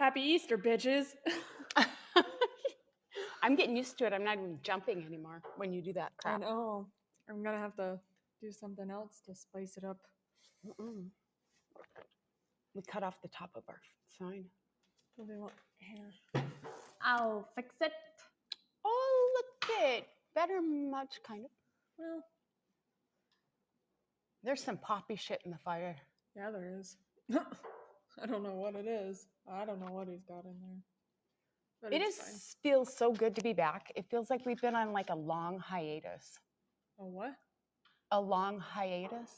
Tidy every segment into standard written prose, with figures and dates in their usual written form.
Happy Easter, bitches. I'm getting used to it. I'm not even jumping anymore when you do that I crap. know. I'm going to have to do something else to spice it up. Mm-mm. We cut off the top of our sign. What do they want? Here. I'll fix it. Oh, look it. Better much, kind of. Well, There's some poppy shit in the fire. yeah, there is. I don't know what it is. I don't know what he's got in there. But It it's fine. feels so good to be back. It feels like we've been on like a long hiatus. A what? A long hiatus.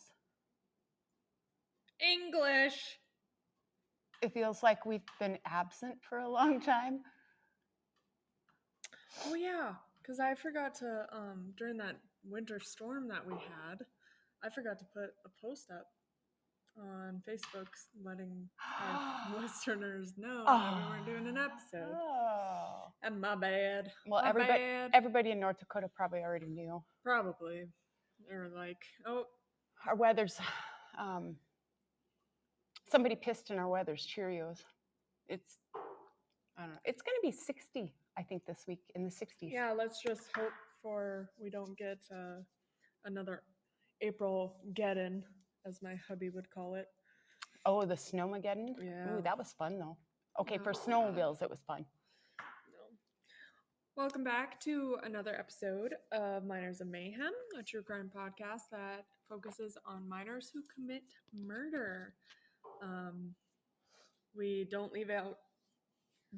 English. It feels like we've been absent for a long time. Oh, yeah. Because I forgot to, during that winter storm that we had, I forgot to put a post up on Facebook letting our listeners know that we weren't doing an episode. Oh. And my bad. Well, My bad. everybody in North Dakota probably already knew. Probably. They're like, oh. Our weather's, somebody pissed in our weather's Cheerios. It's, I don't know. It's going to be 60, I think, this week in the 60s. Yeah, let's just hope we don't get another April Geddon, as my hubby would call it. Oh, the Snowmageddon? Yeah. Ooh, that was fun, though. Okay, Oh, for snowmobiles, it was fun. No. Welcome back to another episode of Minors of Mayhem, a true crime podcast that focuses on minors who commit murder. We don't leave out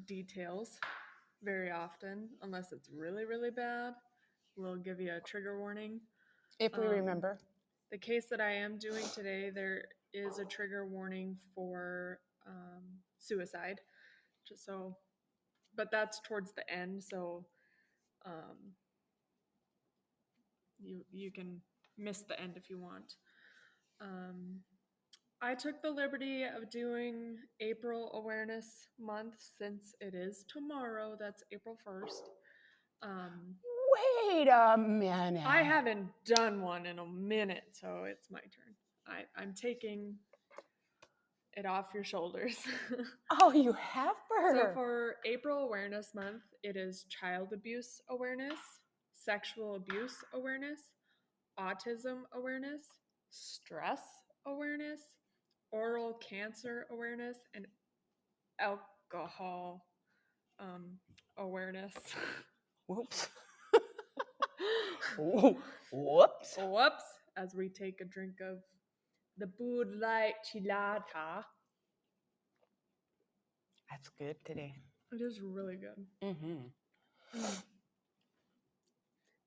details very often unless it's really, really bad. We'll give you a trigger warning. If we remember. The case that I am doing today, there is a trigger warning for suicide. Just so, but that's towards the end, so you can miss the end if you want. I took the liberty of doing April Awareness Month since it is tomorrow. That's April 1st. Wait a minute. I haven't done one in a minute, so it's my turn. I'm taking it off your shoulders. Oh, you have her. So for April Awareness Month, it is child abuse awareness, sexual abuse awareness, autism awareness, stress awareness, oral cancer awareness, and alcohol awareness. Whoops. Whoops. Whoops. As we take a drink of the Bud Light Chilada. That's good today. It is really good. Mm-hmm.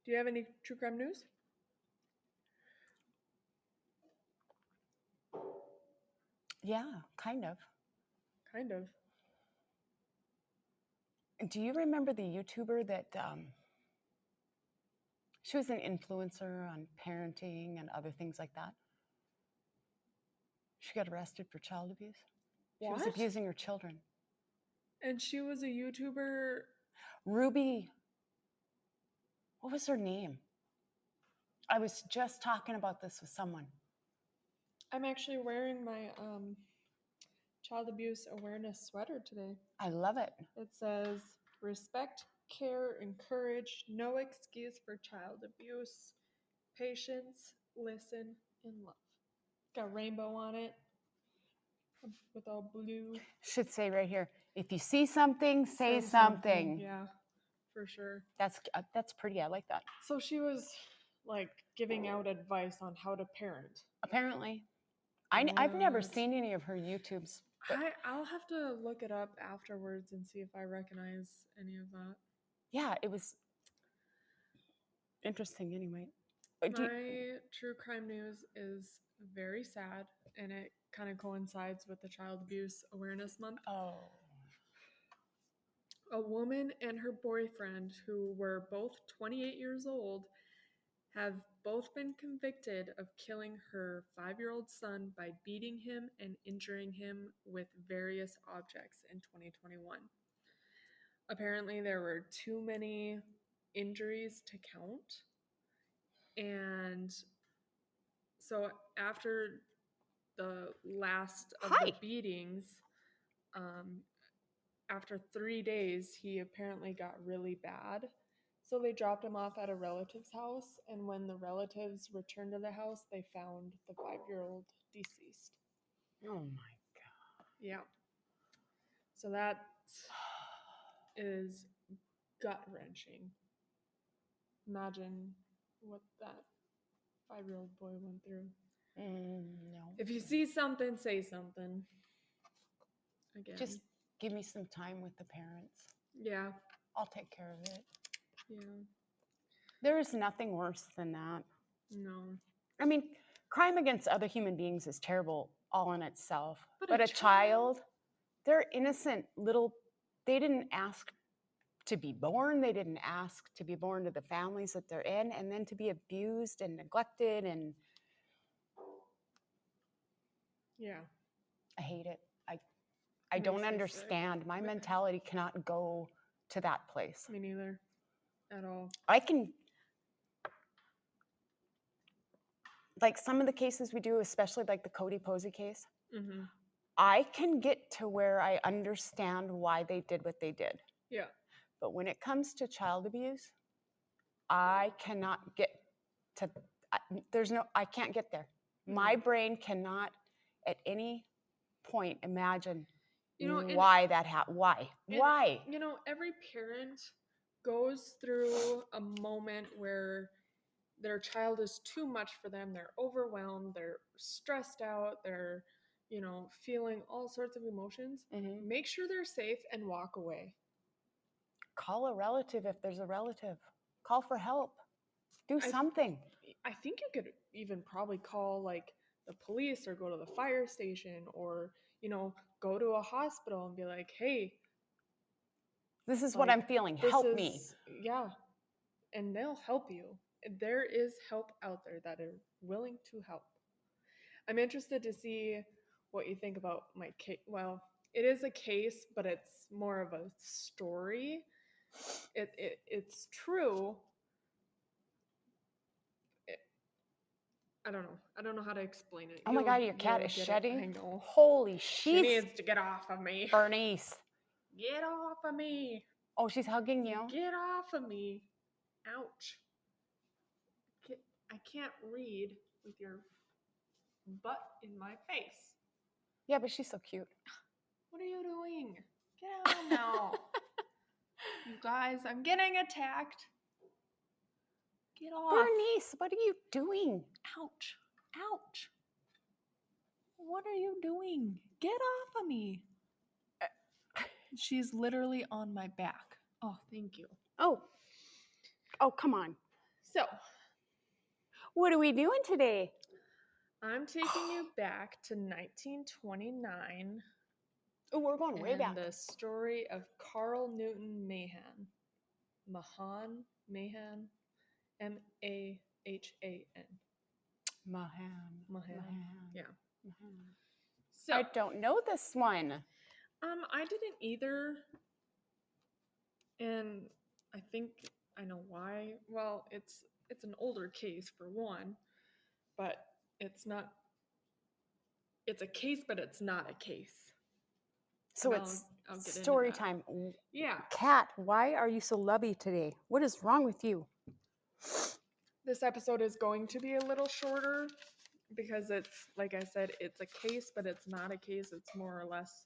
Do you have any true crime news? Yeah, kind of. Kind of. Do you remember the YouTuber that she was an influencer on parenting and other things like that? She got arrested for child abuse. She was abusing her children. And she was a YouTuber. Ruby. What was her name? I was just talking about this with someone. I'm actually wearing my child abuse awareness sweater today. I love it. It says, respect, care, encourage, no excuse for child abuse, patience, listen, and love. Got a rainbow on it with all blue. Should say right here, if you see something, say something. Yeah, for sure. That's pretty. I like that. So she was like giving out advice on how to parent. Apparently. I've never seen any of her YouTubes. I'll have to look it up afterwards and see if I recognize any of that. Yeah, it was interesting anyway. My true crime news is very sad, and it kind of coincides with the Child Abuse Awareness Month. Oh. A woman and her boyfriend, who were both 28 years old, have both been convicted of killing her 5-year-old son by beating him and injuring him with various objects in 2021. Apparently, there were too many injuries to count. And so after the last of the beatings, after 3 days, he apparently got really bad. So they dropped him off at a relative's house, and when the relatives returned to the house, they found the 5-year-old deceased. Oh my God. Yeah. So that is gut-wrenching. Imagine what that 5-year-old boy went through. No. If you see something, say something. Again. Just give me some time with the parents. Yeah. I'll take care of it. Yeah. There is nothing worse than that. No. I mean, crime against other human beings is terrible all in itself. But a child, they're innocent little, they didn't ask to be born. They didn't ask to be born to the families that they're in, and then to be abused and neglected. And Yeah. I hate it. I Makes don't me sick. understand. My mentality cannot go to that place. Me neither. At all. I can, like some of the cases we do, especially like the Cody Posey case, Mm-hmm. I can get to where I understand why they did what they did. Yeah. But when it comes to child abuse, I cannot get to, I can't get there. My brain cannot at any point imagine why that happened. Why? Every parent goes through a moment where their child is too much for them. They're overwhelmed. They're stressed out. They're, feeling all sorts of emotions. Mhm. Make sure they're safe and walk away. Call a relative if there's a relative. Call for help. Do something. I think you could even probably call like the police or go to the fire station or, go to a hospital and be like, hey, This is what I'm feeling. Help me. Yeah. And they'll help you. There is help out there that are willing to help. I'm interested to see what you think about my case. Well, it is a case, but it's more of a story. It's true. I don't know. I don't know how to explain it. Oh my God, your cat is shedding. I know. Holy, She needs to get off of me. Bernice. Get off of me. Oh, she's hugging you. Get off of me. Ouch. I can't read with your butt in my face. Yeah, but she's so cute. What are you doing? Get out now. You guys, I'm getting attacked. Get off. Bernice, what are you doing? Ouch. Ouch. What are you doing? Get off of me. She's literally on my back. Oh, thank you. Oh, come on. So, what are we doing today? I'm taking you back to 1929. Oh, we're going way back. And the story of Carl Newton Mahan. Mahan? M-A-H-A-N. Mahan. Yeah. Mahan. So, I don't know this one. I didn't either. And I think I know why. Well, it's an older case for one, but it's a case, but it's not a case. So And it's I'll get story into that. time. Yeah. Kat, why are you so lubby today? What is wrong with you? This episode is going to be a little shorter because it's, like I said, it's a case, but it's not a case. It's more or less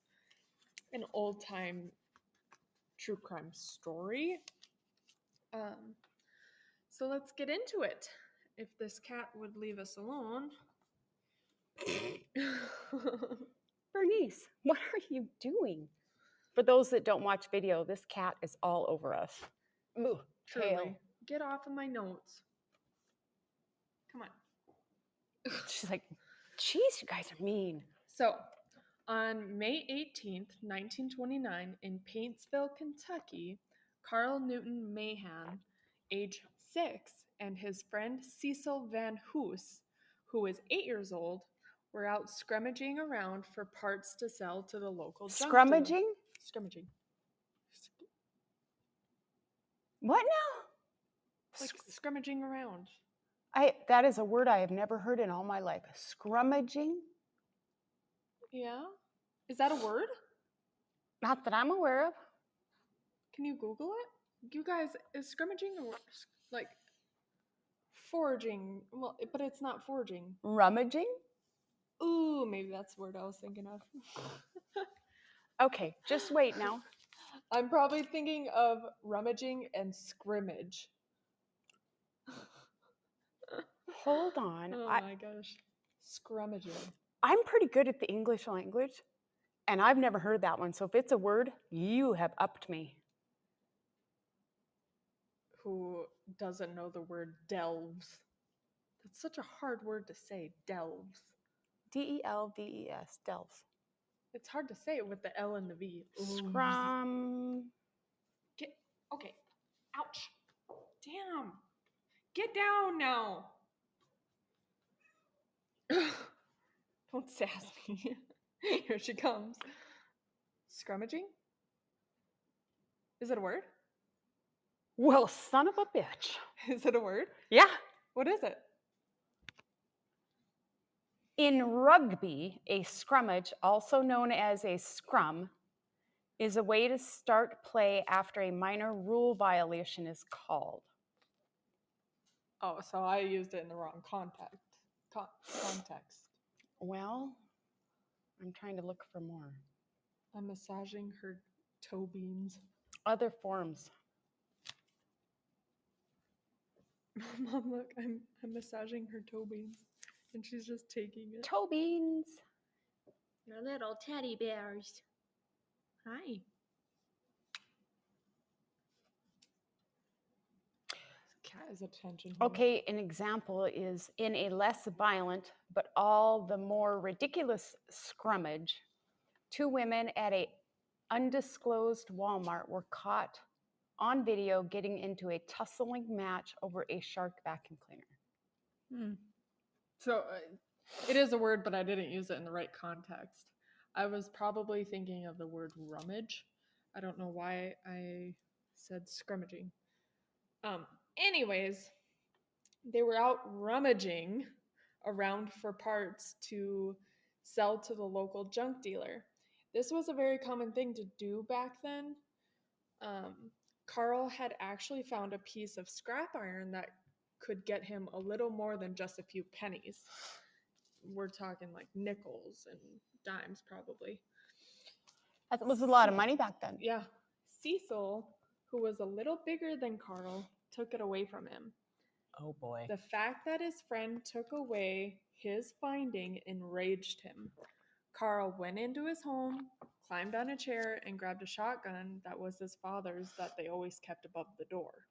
an old-time true crime story. So let's get into it. If this cat would leave us alone. Bernice, what are you doing? For those that don't watch video, this cat is all over us. Ooh, Truly. tail. Get off of my notes. Come on. She's like, geez, you guys are mean. So, on May 18th, 1929, in Paintsville, Kentucky, Carl Newton Mahan, age 6, and his friend Cecil Van Hoos, who was 8 years old, were out scrummaging around for parts to sell to the local junk dealer. Scrummaging? What now? Like scrummaging around. That is a word I have never heard in all my life. Scrummaging? Yeah? Is that a word? Not that I'm aware of. Can you Google it? You guys, is scrimmaging or like foraging? Well, but it's not foraging. Rummaging? Ooh, maybe that's the word I was thinking of. Okay, just wait now. I'm probably thinking of rummaging and scrimmage. Hold on. Oh my gosh. Scrummaging. I'm pretty good at the English language, and I've never heard that one. So if it's a word, you have upped me. Who doesn't know the word delves? That's such a hard word to say, delves. Delves, delves. It's hard to say it with the L and the V. Scrum. Get okay. Ouch. Damn. Get down now. Don't sass me. Here she comes. Scrummaging? Is it a word? Well, son of a bitch. Is it a word? Yeah. What is it? In rugby, a scrummage, also known as a scrum, is a way to start play after a minor rule violation is called. Oh, so I used it in the wrong context. Well, I'm trying to look for more. I'm massaging her toe beans. Other forms. Mom, look, I'm massaging her toe beans, and she's just taking it. Toe beans. Your little teddy bears. Hi. Cat is attention. Okay, an example is in a less violent but all the more ridiculous scrummage, two women at a undisclosed Walmart were caught on video getting into a tussling match over a shark vacuum cleaner. So it is a word, but I didn't use it in the right context. I was probably thinking of the word rummage. I don't know why I said scrummaging. Anyways, they were out rummaging around for parts to sell to the local junk dealer. This was a very common thing to do back then. Um, Carl had actually found a piece of scrap iron that could get him a little more than just a few pennies. We're talking like nickels and dimes, probably. That was a lot of money back then. Yeah. Cecil, who was a little bigger than Carl, took it away from him. Oh boy. The fact that his friend took away his finding enraged him. Carl went into his home, climbed on a chair, and grabbed a shotgun that was his father's that they always kept above the door.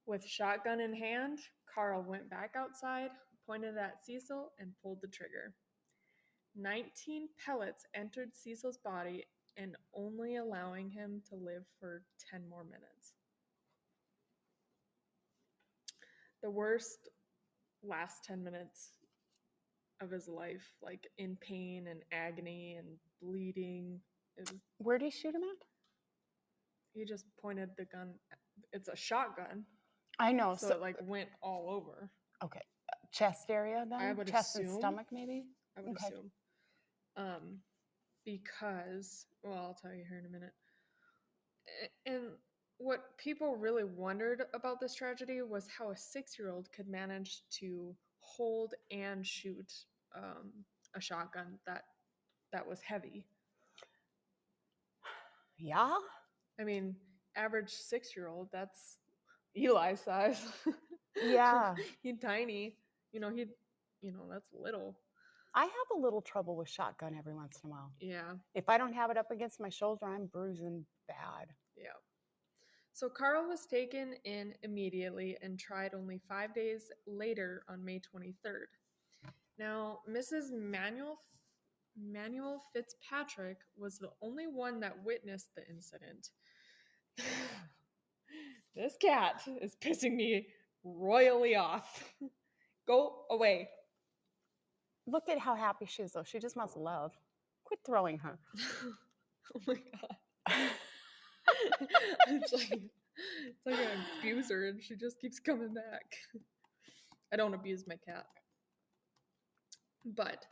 With shotgun in hand, Carl went back outside, pointed at Cecil, and pulled the trigger. 19 pellets entered Cecil's body and only allowing him to live for 10 more minutes. The worst last 10 minutes of his life, like in pain and agony and bleeding. Where did he shoot him at? He just pointed the gun. It's a shotgun. I know. So it like went all over. Okay. Chest area then? I would Chest assume. and stomach maybe? I would assume. Because, well, I'll tell you here in a minute. And what people really wondered about this tragedy was how a 6-year-old could manage to hold and shoot a shotgun that was heavy. Yeah. I mean, average 6-year-old, that's Eli size. Yeah. He's tiny. That's little. I have a little trouble with shotgun every once in a while. Yeah. If I don't have it up against my shoulder, I'm bruising bad. Yeah. So Carl was taken in immediately and tried only 5 days later on May 23rd. Now, Mrs. Manuel Fitzpatrick was the only one that witnessed the incident. This cat is pissing me royally off. Go away. Look at how happy she is, though. She just wants love. Quit throwing her. Oh my god. It's like an abuser and she just keeps coming back. I don't abuse my cat. But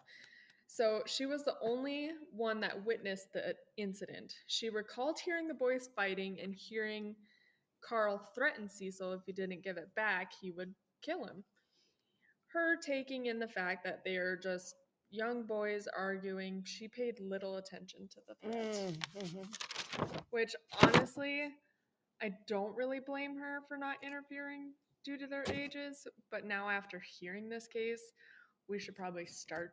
So she was the only one that witnessed the incident. She recalled hearing the boys fighting and hearing Carl threaten Cecil if he didn't give it back, he would kill him. Her taking in the fact that they are just young boys arguing, she paid little attention to the threat. Which honestly, I don't really blame her for not interfering due to their ages, but now after hearing this case, we should probably start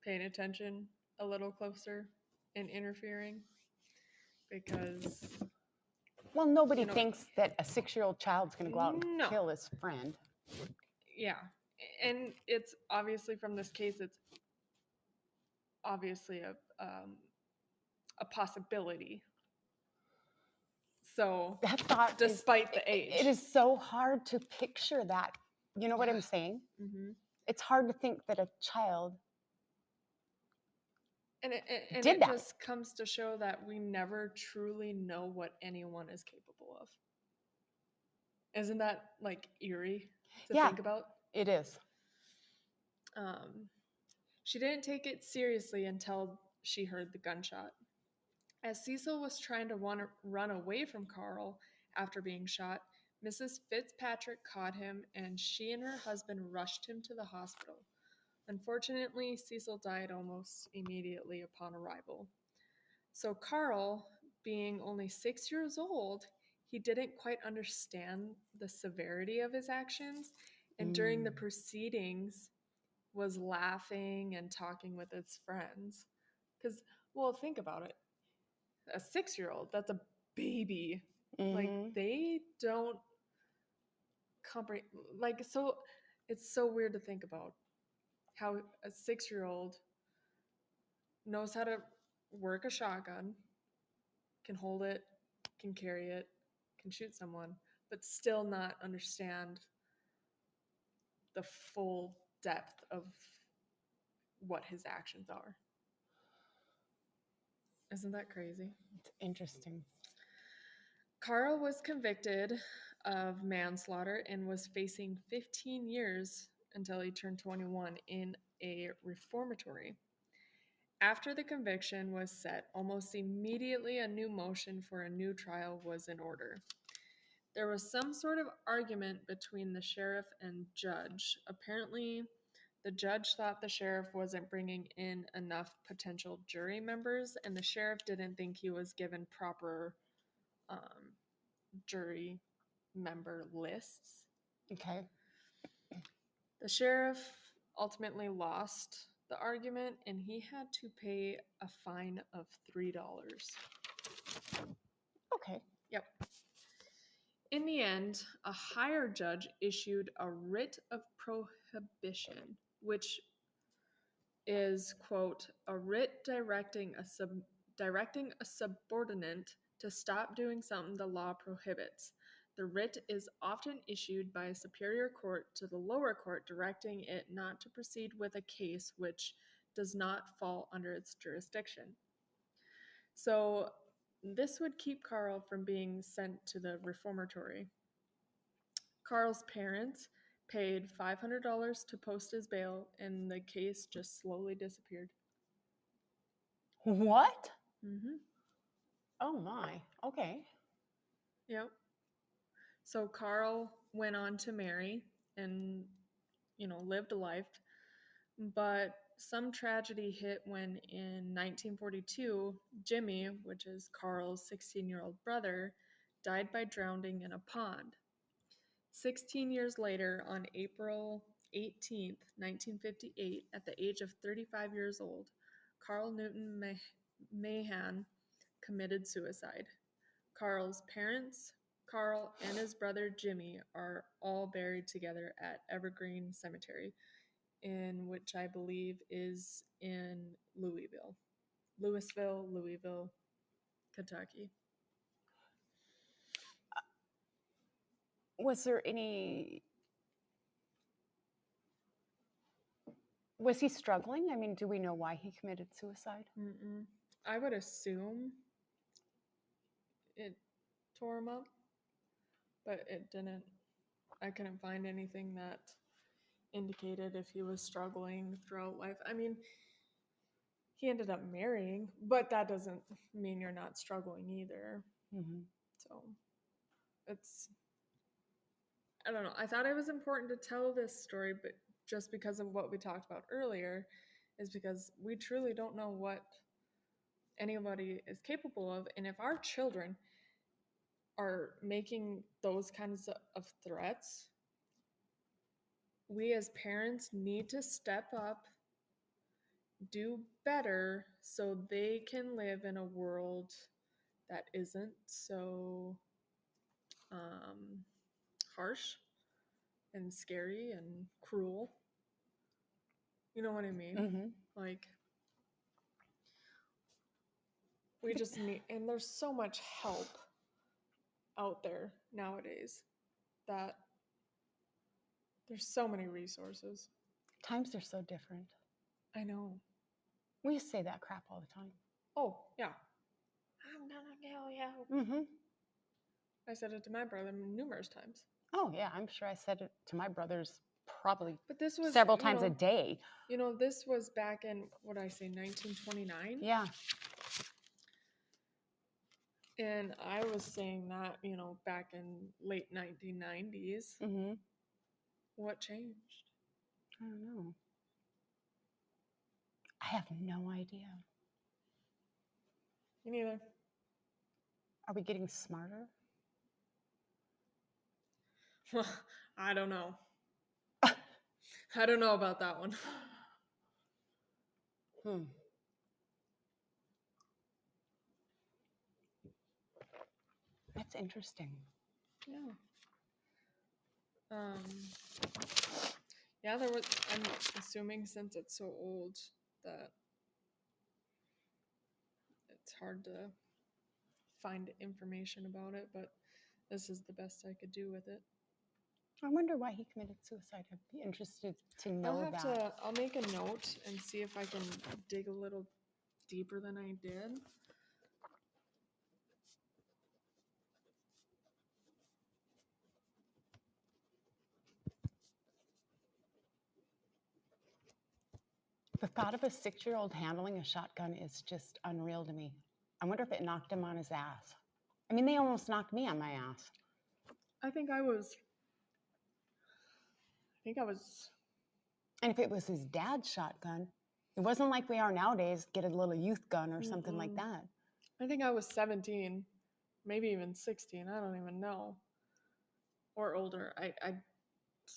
paying attention a little closer and interfering because Well, nobody thinks that a 6-year-old child's going to go out and no. kill his friend. Yeah. And it's obviously from this case, it's obviously a possibility. So That thought despite the age. it is so hard to picture that. You know what I'm saying? Mm-hmm. It's hard to think that a child And it did that. just comes to show that we never truly know what anyone is capable of. Isn't that like eerie to think about? It is. She didn't take it seriously until she heard the gunshot. As Cecil was trying to run away from Carl after being shot, Mrs. Fitzpatrick caught him and she and her husband rushed him to the hospital. Unfortunately, Cecil died almost immediately upon arrival. So Carl, being only 6 years old, he didn't quite understand the severity of his actions, and during the proceedings was laughing and talking with his friends. Because, well, think about it. A 6-year-old, that's a baby. Like, they don't comprehend. Like, so it's so weird to think about how a 6-year-old knows how to work a shotgun, can hold it, can carry it, can shoot someone, but still not understand the full depth of what his actions are. Isn't that crazy? It's interesting. Carl was convicted of manslaughter and was facing 15 years until he turned 21 in a reformatory. After the conviction was set, almost immediately a new motion for a new trial was in order. There was some sort of argument between the sheriff and judge. Apparently, the judge thought the sheriff wasn't bringing in enough potential jury members, and the sheriff didn't think he was given proper jury member lists. Okay. The sheriff ultimately lost the argument and he had to pay a fine of $3. Okay. Yep. In the end, a higher judge issued a writ of prohibition, which is, quote, a writ directing a subordinate to stop doing something the law prohibits. The writ is often issued by a superior court to the lower court, directing it not to proceed with a case which does not fall under its jurisdiction. So this would keep Carl from being sent to the reformatory. Carl's parents paid $500 to post his bail, and the case just slowly disappeared. What? Mm-hmm. Oh my. Okay. Yep. So Carl went on to marry and, lived a life. But some tragedy hit when in 1942, Jimmy, which is Carl's 16-year-old brother, died by drowning in a pond. 16 years later, on April 18th, 1958, at the age of 35 years old, Carl Newton Mahan committed suicide. Carl's parents, Carl, and his brother Jimmy are all buried together at Evergreen Cemetery, in which I believe is in Louisville, Kentucky. Was he struggling? I mean, do we know why he committed suicide? Mm-mm. I would assume it tore him up, but it didn't. I couldn't find anything that indicated if he was struggling throughout life. I mean, he ended up marrying, but that doesn't mean you're not struggling either. Mm-hmm. So it's, I don't know. I thought it was important to tell this story, but just because of what we talked about earlier, is because we truly don't know what anybody is capable of. And if our children are making those kinds of threats, we as parents need to step up, do better, so they can live in a world that isn't so harsh and scary and cruel. You know what I mean? Mm-hmm. Like, we just need, and there's so much help out there nowadays that there's so many resources. Times are so different. I know. We used to say that crap all the time. Oh, yeah. I'm gonna kill you. Mm-hmm. I said it to my brother numerous times. Oh, yeah, I'm sure I said it to my brothers probably But this was several times a day. This was back in, what did I say, 1929? Yeah. And I was saying that, back in late 1990s. Mm-hmm. What changed? I don't know. I have no idea. Me neither. Are we getting smarter? I don't know. I don't know about that one. That's interesting. Yeah. Yeah, there was, I'm assuming since it's so old that it's hard to find information about it, but this is the best I could do with it. I wonder why he committed suicide. I'd be interested to know that. I'll make a note and see if I can dig a little deeper than I did. The thought of a 6-year-old handling a shotgun is just unreal to me. I wonder if it knocked him on his ass. I mean, they almost knocked me on my ass. I think I was. And if it was his dad's shotgun, it wasn't like we are nowadays, get a little youth gun or something like that. I think I was 17, maybe even 16. I don't even know. Or older. I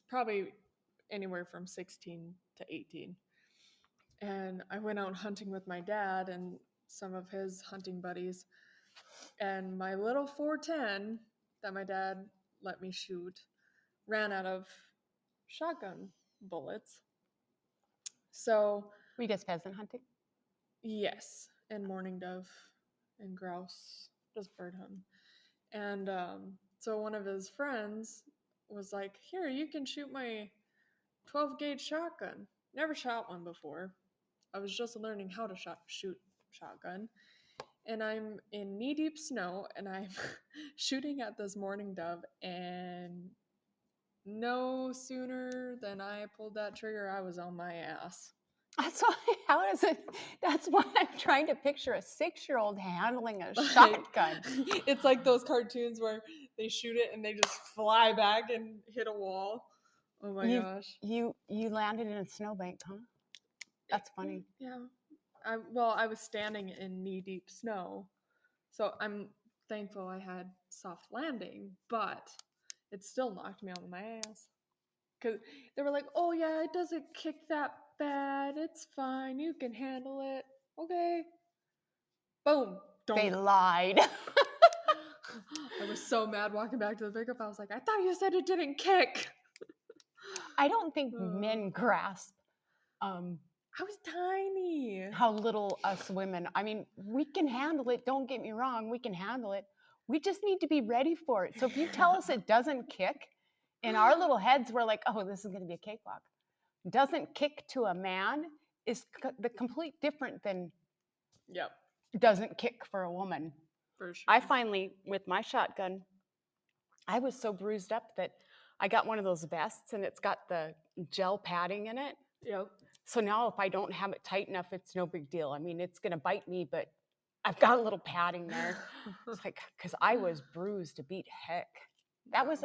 probably anywhere from 16 to 18. And I went out hunting with my dad and some of his hunting buddies. And my little 410 that my dad let me shoot ran out of shotgun bullets. So, Were you guys pheasant hunting? yes, and mourning dove and grouse, just bird hunting. And so one of his friends was like, "Here, you can shoot my 12 gauge shotgun." Never shot one before. I was just learning how to shoot shotgun. And I'm in knee deep snow and I'm shooting at this mourning dove. And no sooner than I pulled that trigger, I was on my ass. That's why, how is it? That's why I'm trying to picture a 6-year-old handling a Like, shotgun. it's like those cartoons where they shoot it and they just fly back and hit a wall. Oh my gosh. You landed in a snowbank, huh? That's funny. Yeah. I was standing in knee deep snow. So I'm thankful I had soft landing, but it still knocked me on my ass. Because they were like, "Oh yeah, it doesn't kick that bad. It's fine. You can handle it." Okay. Boom. They Don't. lied. I was so mad walking back to the pickup. I was like, "I thought you said it didn't kick." I don't think men grasp I was tiny. how little us women, I mean, we can handle it. Don't get me wrong. We can handle it. We just need to be ready for it. So if you tell us it doesn't kick, in our little heads, we're like, oh, this is going to be a cakewalk. Doesn't kick to a man is the complete different than Yep. doesn't kick for a woman. For sure. I finally, with my shotgun, I was so bruised up that I got one of those vests and it's got the gel padding in it. Yep. So now if I don't have it tight enough, it's no big deal. I mean, it's going to bite me, but I've got a little padding there. It's like, because I was bruised to beat heck. That was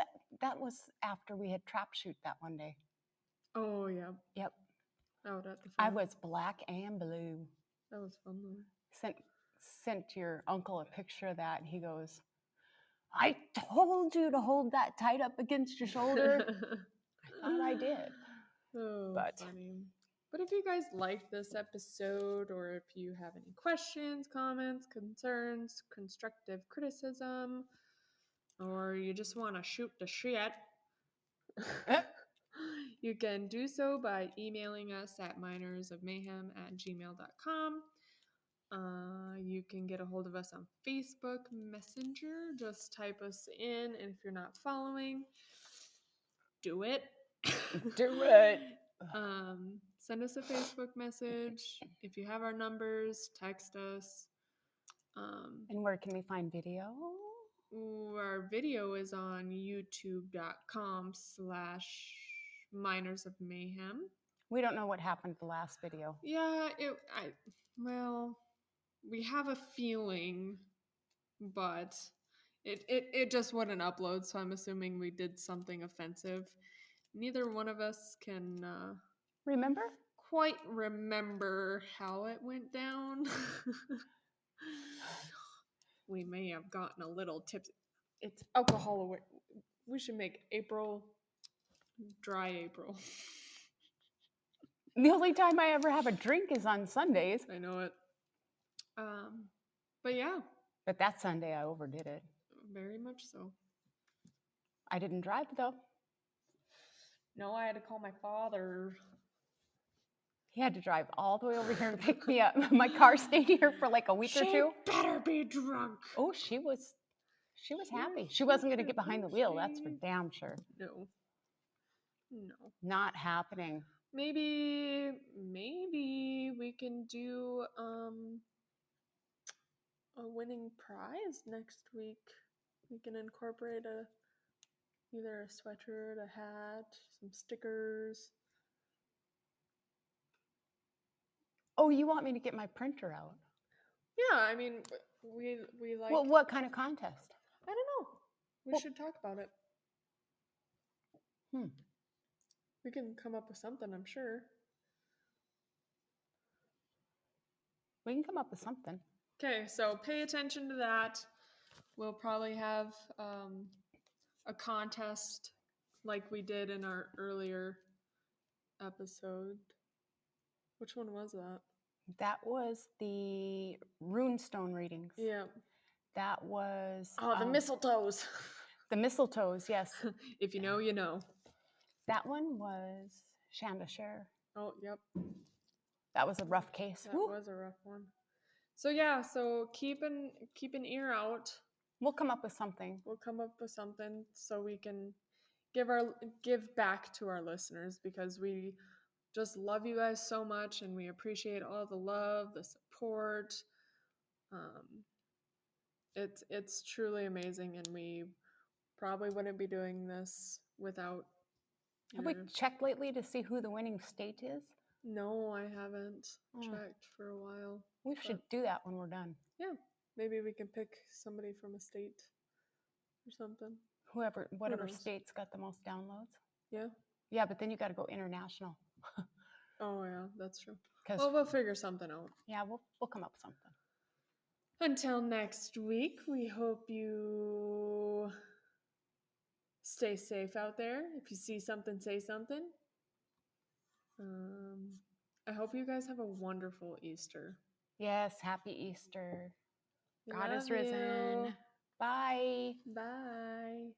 after we had trap shoot that one day. Oh yeah. Yep. Out at the I farm. was black and blue. That was fun though. Sent your uncle a picture of that, and he goes, I told you to hold that tight up against your shoulder. I thought I did. Oh, But- funny. But if you guys liked this episode, or if you have any questions, comments, concerns, constructive criticism, or you just want to shoot the shit, you can do so by emailing us at minersofmayhem@gmail.com. You can get a hold of us on Facebook Messenger. Just type us in, and if you're not following, do it. Do it. Send us a Facebook message. If you have our numbers, text us. And where can we find video? Our video is on youtube.com/Miners of Mayhem. We don't know what happened to the last video. Yeah, we have a feeling, but it just wouldn't upload, so I'm assuming we did something offensive. Neither one of us can Remember? quite remember how it went down. We may have gotten a little tipsy. It's alcohol aware. We should make April dry April. The only time I ever have a drink is on Sundays. I know it. But yeah, But that Sunday I overdid it. very much so. I didn't drive though. No, I had to call my father. He had to drive all the way over here and pick me up. My car stayed here for like a week or two. Better be drunk. Oh, she was happy. She wasn't going to get behind the wheel. That's for damn sure. No. Not happening. Maybe we can do a winning prize next week. We can incorporate either a sweatshirt, a hat, some stickers. Oh, you want me to get my printer out? Yeah, I mean, we like. Well, what kind of contest? I don't know. We should talk about it. We can come up with something, I'm sure. We can come up with something. Okay, so pay attention to that. We'll probably have a contest like we did in our earlier episode. Which one was that? That was the runestone readings. Yeah. That was... Oh, the mistletoes. The mistletoes, yes. If you know, you know. That one was Shanda Share. Oh, yep. That was a rough case. That was a rough one. So yeah, so keep an ear out. We'll come up with something. We'll come up with something so we can give back to our listeners, because we just love you guys so much, and we appreciate all the love, the support. It's truly amazing, and we probably wouldn't be doing this without. Have we checked lately to see who the winning state is? No, I haven't checked for a while. We should do that when we're done. Yeah, maybe we can pick somebody from a state or something. Whatever state's got the most downloads. Yeah. Yeah, but then you got to go international. Oh yeah, that's true. Well, we'll figure something out. Yeah, we'll come up with something. Until next week, we hope you stay safe out there. If you see something, say something. I hope you guys have a wonderful Easter. Yes, happy Easter. God Love is risen. you. Bye. Bye.